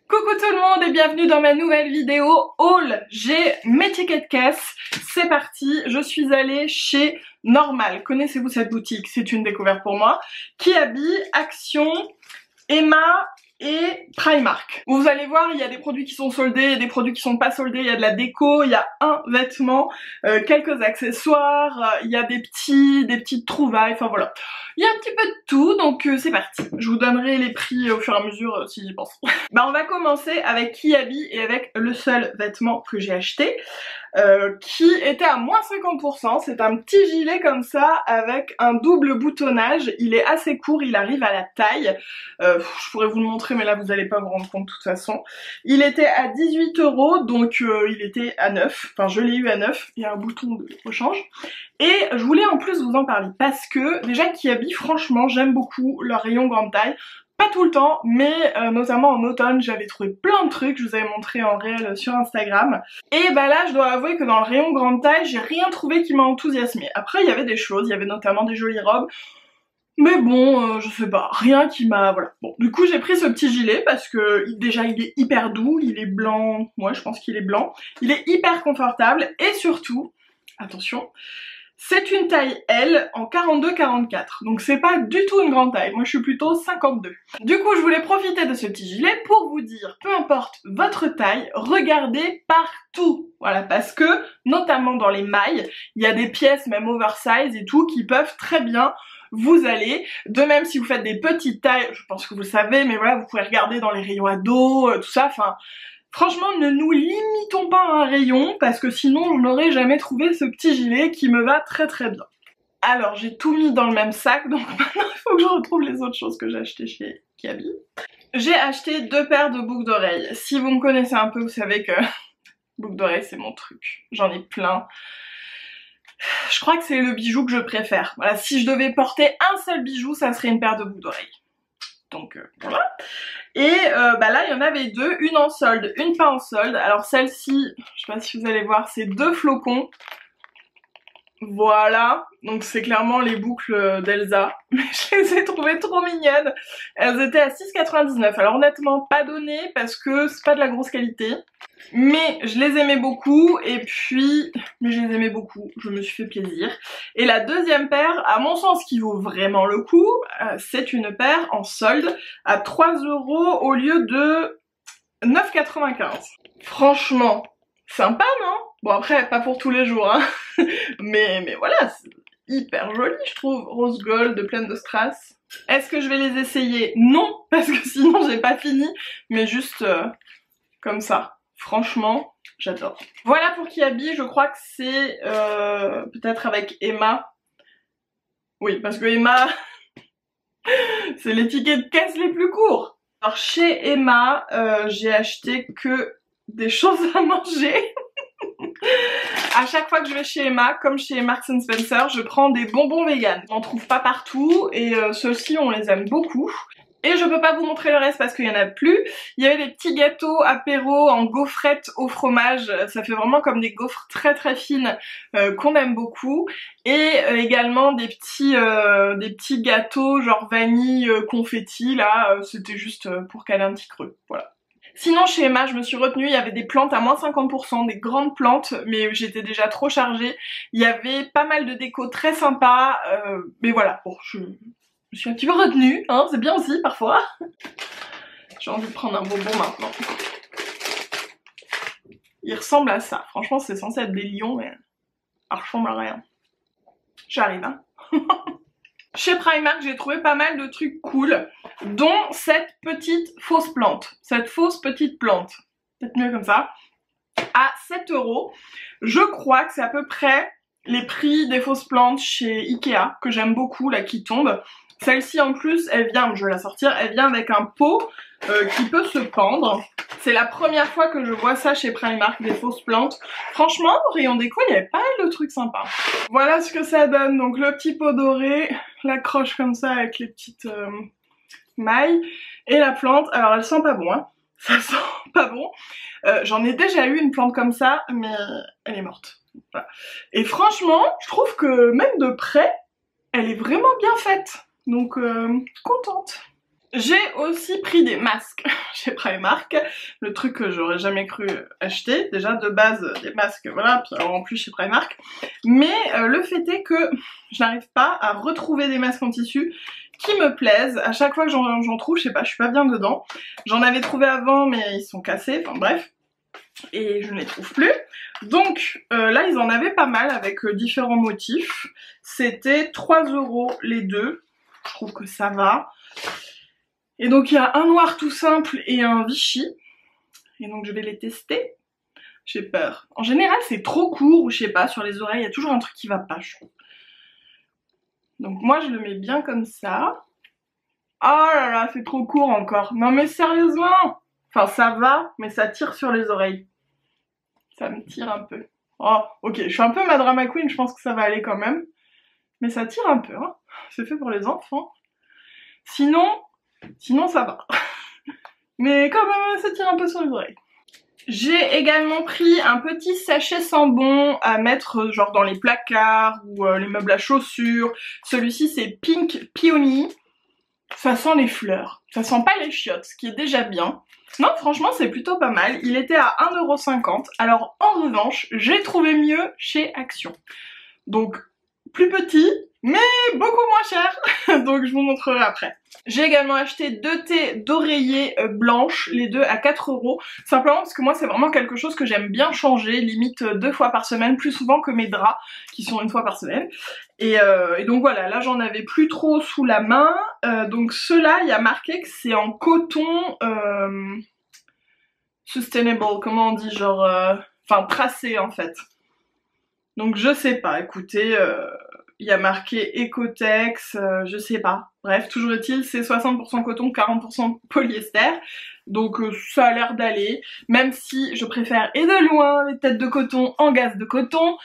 Coucou tout le monde et bienvenue dans ma nouvelle vidéo haul. J'ai mes tickets de caisse, c'est parti, je suis allée chez Normal. Connaissez-vous cette boutique? C'est une découverte pour moi. Kiabi, Action, Emma et Primark. Vous allez voir, il y a des produits qui sont soldés et des produits qui sont pas soldés, il y a de la déco, il y a un vêtement, quelques accessoires, il y a des petites trouvailles, enfin voilà. Il y a un petit peu de tout, donc c'est parti. Je vous donnerai les prix au fur et à mesure si j'y pense. Bah on va commencer avec Kiabi et avec le seul vêtement que j'ai acheté, qui était à moins 50%. C'est un petit gilet comme ça avec un double boutonnage. Il est assez court, il arrive à la taille. Je pourrais vous le montrer mais là vous allez pas vous rendre compte de toute façon. Il était à 18 €, donc il était à 9. Enfin je l'ai eu à 9, il y a un bouton de rechange. Et je voulais en plus vous en parler parce que déjà Kiabi, franchement j'aime beaucoup leur rayon grande taille. Pas tout le temps, mais notamment en automne, j'avais trouvé plein de trucs, je vous avais montré en réel sur Instagram. Et bah là, je dois avouer que dans le rayon grande taille, j'ai rien trouvé qui m'a enthousiasmé. Après, il y avait des choses, il y avait notamment des jolies robes. Mais bon, je sais pas, rien qui m'a... voilà. Bon, du coup, j'ai pris ce petit gilet parce que déjà, il est hyper doux, il est blanc. Moi, je pense qu'il est blanc. Il est hyper confortable et surtout, attention... c'est une taille L en 42-44, donc c'est pas du tout une grande taille, moi je suis plutôt 52. Du coup je voulais profiter de ce petit gilet pour vous dire, peu importe votre taille, regardez partout. Voilà, parce que, notamment dans les mailles, il y a des pièces même oversize et tout qui peuvent très bien vous aller. De même si vous faites des petites tailles, je pense que vous le savez, mais voilà, vous pouvez regarder dans les rayons ados, tout ça, enfin... franchement, ne nous limitons pas à un rayon parce que sinon je n'aurais jamais trouvé ce petit gilet qui me va très très bien. Alors j'ai tout mis dans le même sac, donc maintenant il faut que je retrouve les autres choses que j'ai achetées chez Kiabi. J'ai acheté 2 paires de boucles d'oreilles. Si vous me connaissez un peu, vous savez que boucles d'oreilles c'est mon truc. J'en ai plein. Je crois que c'est le bijou que je préfère. Voilà, si je devais porter un seul bijou, ça serait une paire de boucles d'oreilles. Donc voilà. Et bah là il y en avait deux, une en solde, une pas en solde. Alors celle-ci, je sais pas si vous allez voir, c'est 2 flocons. Voilà, donc c'est clairement les boucles d'Elsa. Mais je les ai trouvées trop mignonnes. Elles étaient à 6,99. Alors honnêtement pas donné parce que c'est pas de la grosse qualité. Mais je les aimais beaucoup et puis... mais je les aimais beaucoup, je me suis fait plaisir. Et la deuxième paire, à mon sens qui vaut vraiment le coup, c'est une paire en solde à 3 € au lieu de 9,95. Franchement, sympa non? Bon après, pas pour tous les jours hein. mais voilà, c'est hyper joli je trouve. Rose gold, pleine de strass. Est-ce que je vais les essayer? Non, parce que sinon j'ai pas fini. Mais juste comme ça. Franchement, j'adore. Voilà pour Kiabi, je crois que c'est peut-être avec Emma. Oui, parce que Emma, c'est les tickets de caisse les plus courts. Alors chez Emma, j'ai acheté que des choses à manger. À chaque fois que je vais chez Emma, comme chez Marks & Spencer, je prends des bonbons vegan. On n'en trouve pas partout et ceux-ci on les aime beaucoup. Et je peux pas vous montrer le reste parce qu'il y en a plus. Il y avait des petits gâteaux apéro en gaufrettes au fromage. Ça fait vraiment comme des gaufres très très fines qu'on aime beaucoup. Et également des petits gâteaux genre vanille confetti là. C'était juste pour caler un petit creux. Voilà. Sinon chez Emma je me suis retenue, il y avait des plantes à moins 50%, des grandes plantes, mais j'étais déjà trop chargée. Il y avait pas mal de déco très sympa, mais voilà, bon, je me suis un petit peu retenue, hein, c'est bien aussi parfois. J'ai envie de prendre un bonbon maintenant. Il ressemble à ça, franchement c'est censé être des lions, mais ça ressemble à rien. J'arrive hein. Chez Primark, j'ai trouvé pas mal de trucs cool, dont cette petite fausse plante. Cette fausse petite plante, peut-être mieux comme ça, à 7 €. Je crois que c'est à peu près les prix des fausses plantes chez Ikea, que j'aime beaucoup, là, qui tombent. Celle-ci en plus, elle vient, je vais la sortir, elle vient avec un pot qui peut se pendre. C'est la première fois que je vois ça chez Primark, des fausses plantes. Franchement, au rayon déco, il y avait pas mal de trucs sympas. Voilà ce que ça donne, donc le petit pot doré, l'accroche comme ça avec les petites mailles, et la plante. Alors elle sent pas bon, hein. Ça sent pas bon. J'en ai déjà eu une plante comme ça, mais elle est morte. Voilà. Et franchement, je trouve que même de près, elle est vraiment bien faite. Donc, contente. J'ai aussi pris des masques chez Primark, le truc que j'aurais jamais cru acheter. Déjà de base des masques, voilà, puis alors en plus chez Primark. Mais le fait est que je n'arrive pas à retrouver des masques en tissu qui me plaisent. À chaque fois que j'en trouve, je sais pas, je suis pas bien dedans. J'en avais trouvé avant mais ils sont cassés, enfin bref. Et je ne les trouve plus. Donc là ils en avaient pas mal avec différents motifs. C'était 3 € les deux. Je trouve que ça va. Et donc il y a un noir tout simple et un Vichy. Et donc je vais les tester. J'ai peur. En général c'est trop court ou je sais pas, sur les oreilles il y a toujours un truc qui va pas, je trouve. Donc moi je le mets bien comme ça. Oh là là, c'est trop court encore. Non mais sérieusement. Enfin ça va, mais ça tire sur les oreilles. Ça me tire un peu. Oh ok, je suis un peu ma drama queen, je pense que ça va aller quand même. Mais ça tire un peu, hein. C'est fait pour les enfants. Sinon ça va. Mais quand même, ça tire un peu sur les oreilles. J'ai également pris un petit sachet Sambon à mettre genre dans les placards ou les meubles à chaussures. Celui-ci c'est Pink Peony. Ça sent les fleurs. Ça sent pas les chiottes, ce qui est déjà bien. Non, franchement, c'est plutôt pas mal. Il était à 1,50 €. Alors, en revanche, j'ai trouvé mieux chez Action. Donc, plus petit, mais beaucoup moins cher. Donc, je vous montrerai après. J'ai également acheté 2 thés d'oreiller blanches, les deux à 4 €. Simplement parce que moi, c'est vraiment quelque chose que j'aime bien changer, limite 2 fois par semaine, plus souvent que mes draps, qui sont 1 fois par semaine. Et donc voilà, là j'en avais plus trop sous la main. Donc ceux-là, il y a marqué que c'est en coton sustainable, comment on dit, genre, enfin tracé en fait. Donc je sais pas, écoutez, il y a marqué Ecotex, je sais pas. Bref, toujours est-il, c'est 60% coton, 40% polyester. Donc ça a l'air d'aller, même si je préfère et de loin les têtes de coton en gaze de coton.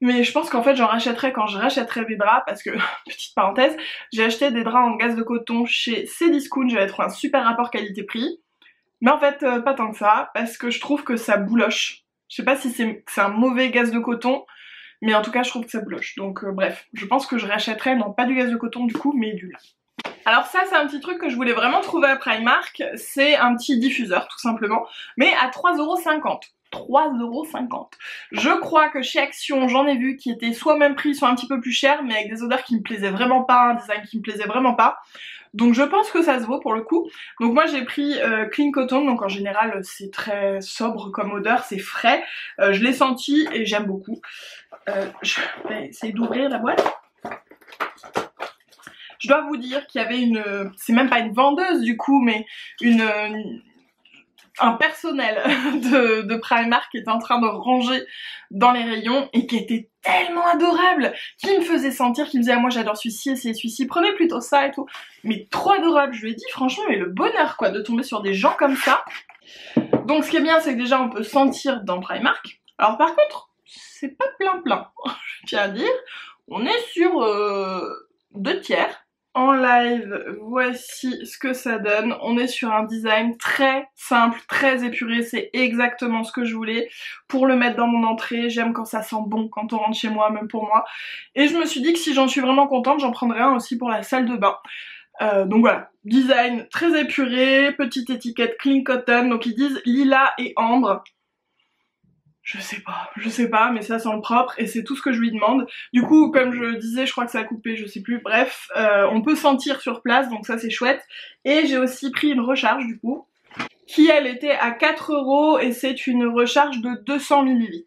Mais je pense qu'en fait j'en rachèterai quand je rachèterai des draps parce que, petite parenthèse, j'ai acheté des draps en gaze de coton chez Cdiscount, j'avais trouvé un super rapport qualité-prix. Mais en fait pas tant que ça, parce que je trouve que ça bouloche. Je sais pas si c'est un mauvais gaze de coton, mais en tout cas je trouve que ça bouloche. Donc bref, je pense que je rachèterai, non pas du gaze de coton du coup, mais du lin. Alors ça c'est un petit truc que je voulais vraiment trouver à Primark, c'est un petit diffuseur tout simplement, mais à 3,50 €. 3,50 €. Je crois que chez Action, j'en ai vu qui étaient soit au même prix, soit un petit peu plus cher, mais avec des odeurs qui me plaisaient vraiment pas, un design qui me plaisait vraiment pas. Donc je pense que ça se vaut pour le coup. Donc moi j'ai pris Clean Cotton, donc en général c'est très sobre comme odeur, c'est frais. Je l'ai senti et j'aime beaucoup. Je vais essayer d'ouvrir la boîte. Je dois vous dire qu'il y avait une... c'est même pas une vendeuse du coup, mais un personnel de Primark qui était en train de ranger dans les rayons et qui était tellement adorable, qui me faisait sentir, qui me disait ah, moi j'adore celui-ci, essayez celui-ci, prenez plutôt ça et tout. Mais trop adorable, je lui ai dit franchement, mais le bonheur quoi de tomber sur des gens comme ça. Donc ce qui est bien c'est que déjà on peut sentir dans Primark. Alors par contre, c'est pas plein, je tiens à dire, on est sur 2 tiers. En live, voici ce que ça donne. On est sur un design très simple, très épuré, c'est exactement ce que je voulais pour le mettre dans mon entrée. J'aime quand ça sent bon, quand on rentre chez moi, même pour moi. Et je me suis dit que si j'en suis vraiment contente, j'en prendrais un aussi pour la salle de bain. Donc voilà, design très épuré, petite étiquette Clean Cotton, donc ils disent lilas et ambre. Je sais pas, mais ça sent le propre et c'est tout ce que je lui demande. Du coup, comme je disais, je crois que ça a coupé, je sais plus, bref, on peut sentir sur place, donc ça c'est chouette. Et j'ai aussi pris une recharge du coup, qui elle était à 4 € et c'est une recharge de 200 ml.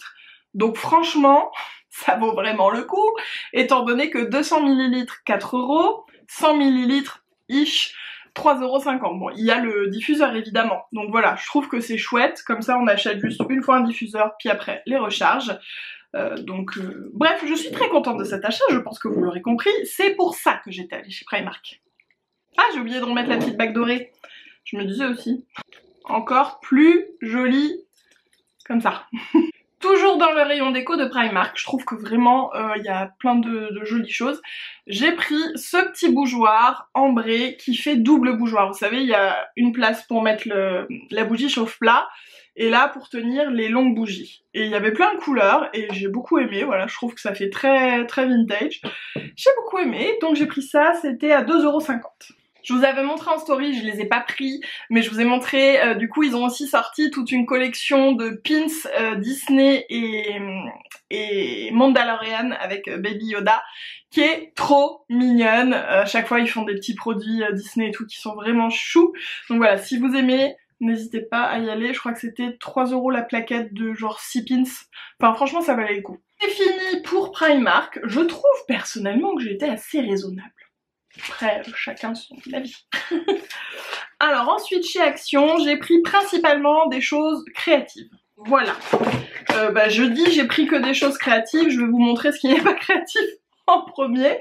Donc franchement, ça vaut vraiment le coup, étant donné que 200 ml 4 €, 100 ml ish, 3,50 €. Bon, il y a le diffuseur évidemment, donc voilà, je trouve que c'est chouette, comme ça on achète juste une fois un diffuseur, puis après les recharges. Bref, je suis très contente de cet achat, je pense que vous l'aurez compris, c'est pour ça que j'étais allée chez Primark. Ah, j'ai oublié de remettre la petite bague dorée, je me disais aussi. Encore plus jolie, comme ça. Toujours dans le rayon déco de Primark, je trouve que vraiment il y a plein de jolies choses. J'ai pris ce petit bougeoir ambré qui fait double bougeoir. Vous savez, il y a une place pour mettre la bougie chauffe-plat et là pour tenir les longues bougies. Et il y avait plein de couleurs et j'ai beaucoup aimé, voilà, je trouve que ça fait très très vintage. J'ai beaucoup aimé, donc j'ai pris ça, c'était à 2,50 €. Je vous avais montré en story, je les ai pas pris, mais je vous ai montré, du coup ils ont aussi sorti toute une collection de pins Disney et Mandalorian avec Baby Yoda, qui est trop mignonne. À chaque fois ils font des petits produits Disney et tout qui sont vraiment choux. Donc voilà, si vous aimez, n'hésitez pas à y aller. Je crois que c'était 3 € la plaquette de genre 6 pins. Enfin franchement ça valait le coup. C'est fini pour Primark. Je trouve personnellement que j'ai été assez raisonnable. Après, chacun son avis. Alors ensuite chez Action, j'ai pris principalement des choses créatives. Voilà. Je dis j'ai pris que des choses créatives, je vais vous montrer ce qui n'est pas créatif en premier.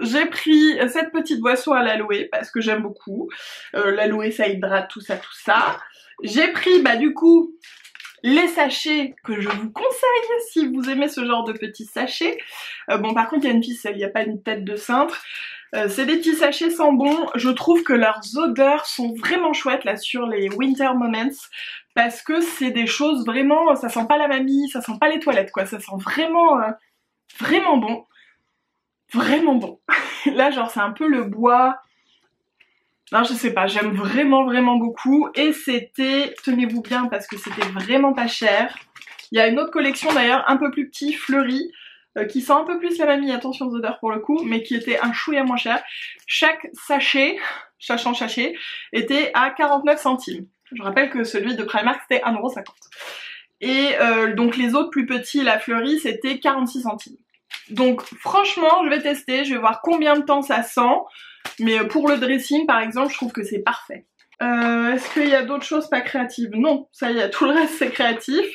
J'ai pris cette petite boisson à l'aloe parce que j'aime beaucoup. L'aloe ça hydrate, tout ça, tout ça. J'ai pris du coup les sachets que je vous conseille si vous aimez ce genre de petits sachets. Bon par contre il y a une ficelle, il n'y a pas une tête de cintre. C'est des petits sachets sans bon, je trouve que leurs odeurs sont vraiment chouettes là sur les Winter Moments parce que c'est des choses vraiment, ça sent pas la mamie, ça sent pas les toilettes quoi, ça sent vraiment, vraiment bon. Vraiment bon. Là genre c'est un peu le bois, non je sais pas, j'aime vraiment vraiment beaucoup et c'était, tenez-vous bien parce que c'était vraiment pas cher. Il y a une autre collection d'ailleurs un peu plus petit, fleurie, qui sent un peu plus la mamie, attention aux odeurs pour le coup, mais qui était un chouïa moins cher. Chaque sachet, était à 49 centimes. Je rappelle que celui de Primark c'était 1,50 €. Et donc les autres plus petits, la fleurie, c'était 46 centimes. Donc franchement, je vais tester, je vais voir combien de temps ça sent. Mais pour le dressing par exemple, je trouve que c'est parfait. Est-ce qu'il y a d'autres choses pas créatives? Non, ça y est, tout le reste c'est créatif.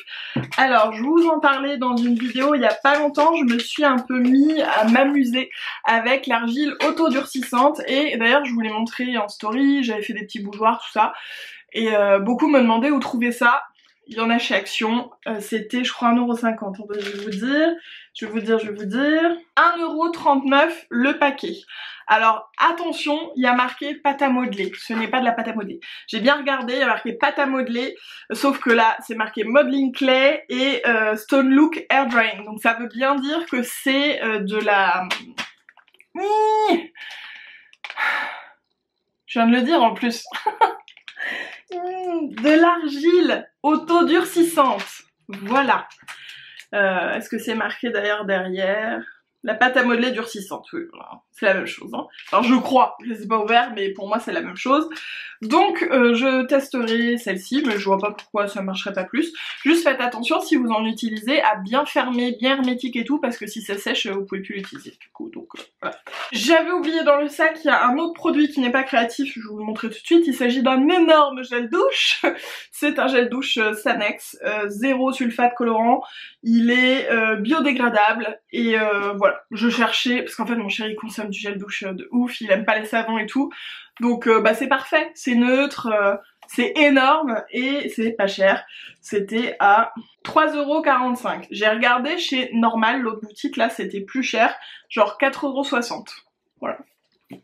Alors je vous en parlais dans une vidéo il y a pas longtemps, je me suis un peu mis à m'amuser avec l'argile auto-durcissante et d'ailleurs je vous l'ai montré en story, j'avais fait des petits bougeoirs, tout ça. Et beaucoup me demandaient où trouver ça. Il y en a chez Action, c'était je crois 1,50 €, je vais vous dire, 1,39 € le paquet. Alors attention, il y a marqué pâte à modeler, ce n'est pas de la pâte à modeler. J'ai bien regardé, il y a marqué pâte à modeler, sauf que là c'est marqué modeling clay et stone look air drying. Donc ça veut bien dire que c'est de la... Je viens de le dire en plus. De l'argile auto-durcissante. Voilà. Est-ce que c'est marqué d'ailleurs derrière? La pâte à modeler durcissante, oui, voilà. C'est la même chose. Hein. Alors je crois, je les ai pas ouverts, mais pour moi c'est la même chose. Donc je testerai celle-ci, mais je vois pas pourquoi ça marcherait pas plus. Juste faites attention si vous en utilisez à bien fermer, bien hermétique et tout, parce que si ça sèche, vous pouvez plus l'utiliser du coup. Donc voilà. J'avais oublié dans le sac, il y a un autre produit qui n'est pas créatif, je vais vous le montrer tout de suite. Il s'agit d'un énorme gel douche. C'est un gel douche Sanex, 0 sulfate colorant. Il est biodégradable et voilà, je cherchais, parce qu'en fait mon chéri consomme du gel douche de ouf, il aime pas les savons et tout, donc c'est parfait, c'est neutre, c'est énorme et c'est pas cher, c'était à 3,45 €. J'ai regardé chez Normal, l'autre boutique là c'était plus cher, genre 4,60 €, voilà.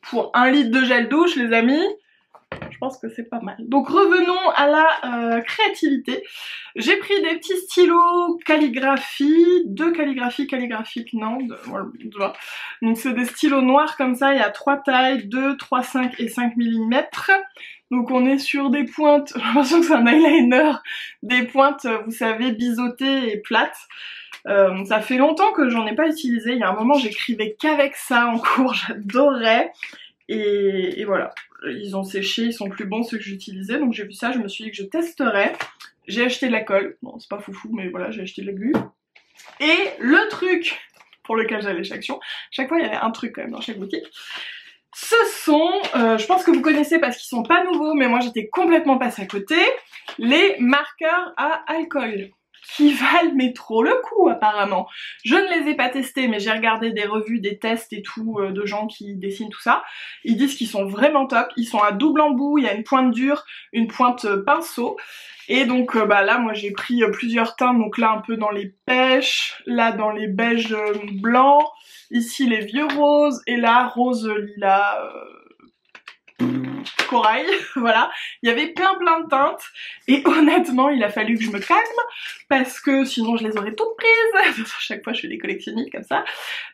Pour 1 litre de gel douche les amis, je pense que c'est pas mal. Donc revenons à la créativité. J'ai pris des petits stylos calligraphie, calligraphiques, non, voilà. Donc c'est des stylos noirs comme ça, il y a 3 tailles, 2, 3, 5 et 5 mm. Donc on est sur des pointes, j'ai l'impression que c'est un eyeliner, des pointes, vous savez, biseautées et plates. Ça fait longtemps que j'en ai pas utilisé, il y a un moment j'écrivais qu'avec ça en cours, j'adorais. Et voilà, ils ont séché, ils sont plus bons ceux que j'utilisais, donc j'ai vu ça, je me suis dit que je testerais. J'ai acheté de la colle, bon c'est pas foufou mais voilà, j'ai acheté de la glu. Et le truc pour lequel j'allais chez Action, chaque fois il y avait un truc quand même dans chaque boutique. Ce sont, je pense que vous connaissez parce qu'ils sont pas nouveaux, mais moi j'étais complètement passée à côté, les marqueurs à alcool. Qui valent mais trop le coup apparemment. Je ne les ai pas testés mais j'ai regardé des revues, des tests et tout de gens qui dessinent tout ça. Ils disent qu'ils sont vraiment top, ils sont à double embout, il y a une pointe dure, une pointe pinceau. Et donc là moi j'ai pris plusieurs teintes, donc là un peu dans les pêches, là dans les beiges blancs, ici les vieux roses et là rose lilas corail, voilà. Il y avait plein de teintes et honnêtement il a fallu que je me calme parce que sinon je les aurais toutes prises. À chaque fois je fais des collectionnistes comme ça.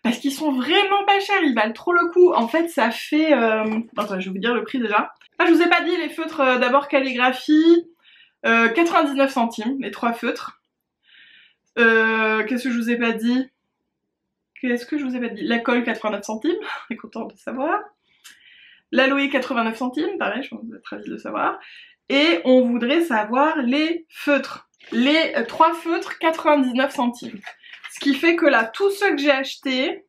Parce qu'ils sont vraiment pas chers, ils valent trop le coup. En fait ça fait... Attends, je vais vous dire le prix déjà. Ah, je vous ai pas dit les feutres d'abord calligraphie. 99 centimes, les 3 feutres. Qu'est-ce que je vous ai pas dit? La colle 89 centimes, on est content de savoir. L'aloe 89 centimes, pareil, je pense que vous êtes ravis de savoir. Et on voudrait savoir les feutres. Les 3 feutres 99 centimes. Ce qui fait que là, tous ceux que j'ai achetés,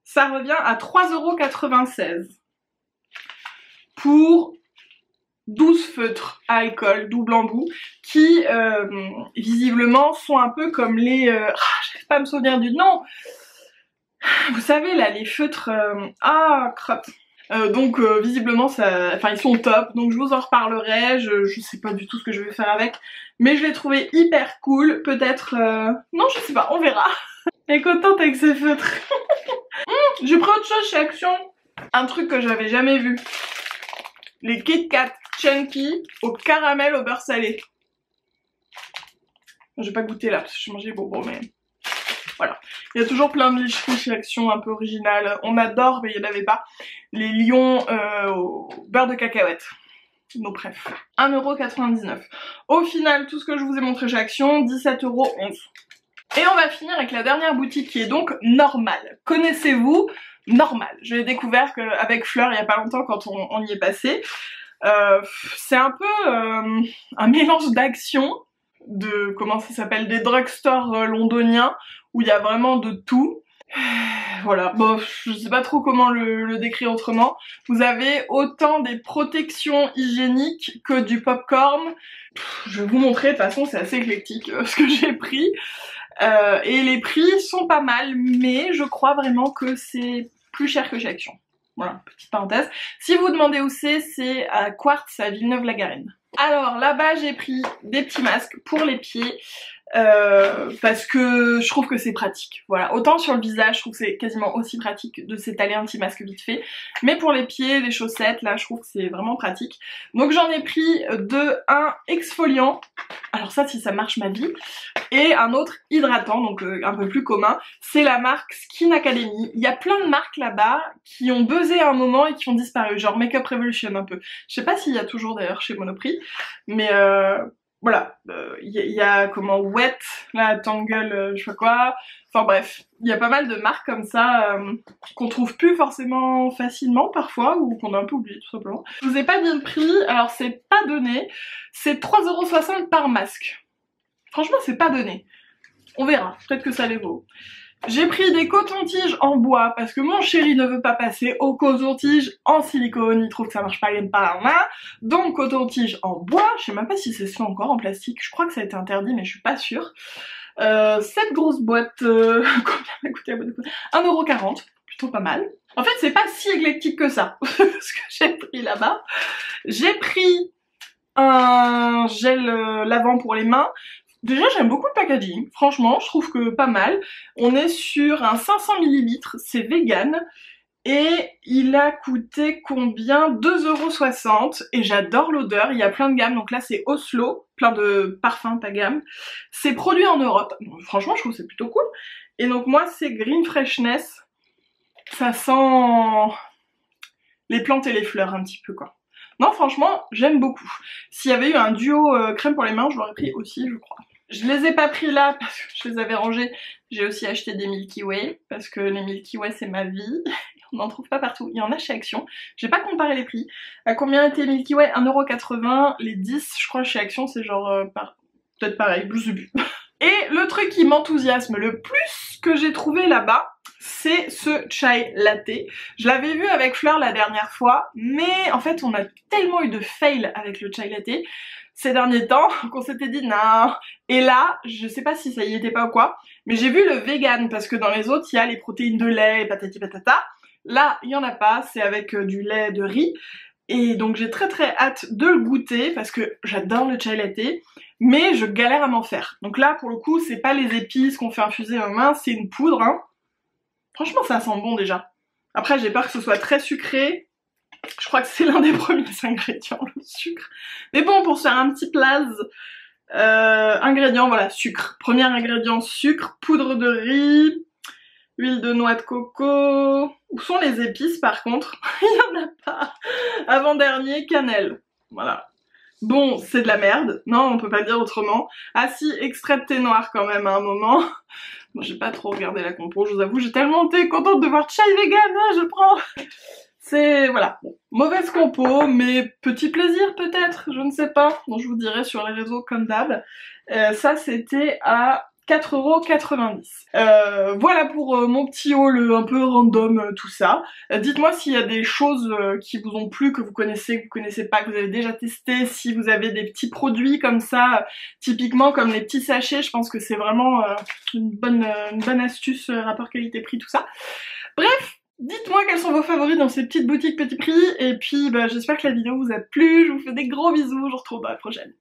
ça revient à 3,96 € pour 12 feutres à alcool double embout qui visiblement sont un peu comme les... j'arrive pas à me souvenir du nom. Vous savez là, les feutres... crotte. Donc visiblement ça, enfin ils sont top, donc je vous en reparlerai, je sais pas du tout ce que je vais faire avec, mais je l'ai trouvé hyper cool, peut-être... Non je sais pas, on verra. Elle est contente avec ses feutres. J'ai pris autre chose chez Action, un truc que j'avais jamais vu. Les Kit Kat Chunky au caramel au beurre salé. J'ai pas goûté là parce que j'ai mangé les bonbons, mais voilà. Il y a toujours plein de licheries chez Action un peu originales. On adore, mais il n'y en avait pas. Les lions au beurre de cacahuète. Nos préf. 1,99 €. Au final, tout ce que je vous ai montré chez Action, 17,11 €. Et on va finir avec la dernière boutique qui est donc Normal. Connaissez-vous Normal? Je l'ai découvert avec Fleur il y a pas longtemps quand on y est passé. C'est un peu un mélange d'action, de comment ça s'appelle, des drugstores londoniens où il y a vraiment de tout. Voilà, bon, je sais pas trop comment le décrire autrement. Vous avez autant des protections hygiéniques que du popcorn. Je vais vous montrer, de toute façon c'est assez éclectique ce que j'ai pris. Et les prix sont pas mal, mais je crois vraiment que c'est plus cher que chez Action. Voilà, petite parenthèse. Si vous vous demandez où c'est à Quartz à Villeneuve-la-Garenne. Alors là-bas j'ai pris des petits masques pour les pieds. Parce que je trouve que c'est pratique. Voilà, autant sur le visage, je trouve que c'est quasiment aussi pratique de s'étaler un petit masque vite fait. Mais pour les pieds, les chaussettes, là, je trouve que c'est vraiment pratique. Donc j'en ai pris un exfoliant. Alors ça, si ça marche, ma vie. Et un autre hydratant, donc un peu plus commun. C'est la marque Skin Academy. Il y a plein de marques là-bas qui ont buzzé à un moment et qui ont disparu. Genre Makeup Revolution un peu. Je sais pas s'il y a toujours d'ailleurs chez Monoprix. Mais voilà, y a comment Wet, là, Tangle, je sais pas quoi, enfin bref, il y a pas mal de marques comme ça qu'on trouve plus forcément facilement parfois, ou qu'on a un peu oublié tout simplement. Je vous ai pas dit le prix, alors c'est pas donné, c'est 3,60 € par masque. Franchement c'est pas donné, on verra, peut-être que ça les vaut. J'ai pris des cotons-tiges en bois parce que mon chéri ne veut pas passer aux cotons-tiges en silicone, il trouve que ça marche pas, il aime pas, donc coton-tige en bois, je sais même pas si c'est ça encore en plastique, je crois que ça a été interdit mais je suis pas sûre. Cette grosse boîte, combien m'a coûté la boîte de 1,40 €, plutôt pas mal. En fait c'est pas si éclectique que ça, ce que j'ai pris là-bas. J'ai pris un gel lavant pour les mains. Déjà j'aime beaucoup le packaging, franchement je trouve que pas mal. On est sur un 500 ml, c'est vegan. Et il a coûté combien? 2,60 € et j'adore l'odeur, il y a plein de gammes, donc là c'est Oslo, plein de parfums, pas gamme. C'est produit en Europe, donc, franchement je trouve que c'est plutôt cool. Et donc moi c'est Green Freshness, ça sent les plantes et les fleurs un petit peu quoi. Non franchement j'aime beaucoup. S'il y avait eu un duo crème pour les mains je l'aurais pris aussi je crois. Je les ai pas pris là parce que je les avais rangés. J'ai aussi acheté des Milky Way parce que les Milky Way c'est ma vie. On n'en trouve pas partout. Il y en a chez Action. J'ai pas comparé les prix. À combien était Milky Way? 1,80 €. Les 10 je crois chez Action c'est genre peut-être pareil, plus du but. Et le truc qui m'enthousiasme le plus que j'ai trouvé là-bas, c'est ce chai latte. Je l'avais vu avec Fleur la dernière fois, mais en fait on a tellement eu de fail avec le chai latte ces derniers temps qu'on s'était dit non. Et là, je sais pas si ça y était pas ou quoi, mais j'ai vu le vegan parce que dans les autres il y a les protéines de lait et patati patata. Là il y en a pas, c'est avec du lait de riz. Et donc j'ai très hâte de le goûter parce que j'adore le chai latte, mais je galère à m'en faire. Donc là pour le coup c'est pas les épices qu'on fait infuser en main, c'est une poudre. Franchement ça sent bon déjà. Après j'ai peur que ce soit très sucré. Je crois que c'est l'un des premiers ingrédients, le sucre. Mais bon, pour se faire un petit plaz, Ingrédients, voilà, sucre. Premier ingrédient, sucre, poudre de riz, huile de noix de coco. Où sont les épices par contre? Il y en a pas. Avant-dernier, cannelle. Voilà. Bon, c'est de la merde. Non, on peut pas dire autrement. Ah si, extrait de thé noir quand même à un moment. Bon, j'ai pas trop regardé la compo, je vous avoue, j'ai tellement été contente de voir chai vegan, hein, je prends. C'est, voilà, bon, mauvaise compo, mais petit plaisir peut-être, je ne sais pas. Bon, je vous dirai sur les réseaux comme d'hab. Ça, c'était à 4,90 €. Voilà pour mon petit haul un peu random, tout ça. Dites-moi s'il y a des choses qui vous ont plu, que vous connaissez pas, que vous avez déjà testé, si vous avez des petits produits comme ça, typiquement comme les petits sachets, je pense que c'est vraiment une bonne astuce, rapport qualité-prix, tout ça. Bref, dites-moi quels sont vos favoris dans ces petites boutiques petit prix, et puis bah, j'espère que la vidéo vous a plu, je vous fais des gros bisous, je vous retrouve dans la prochaine.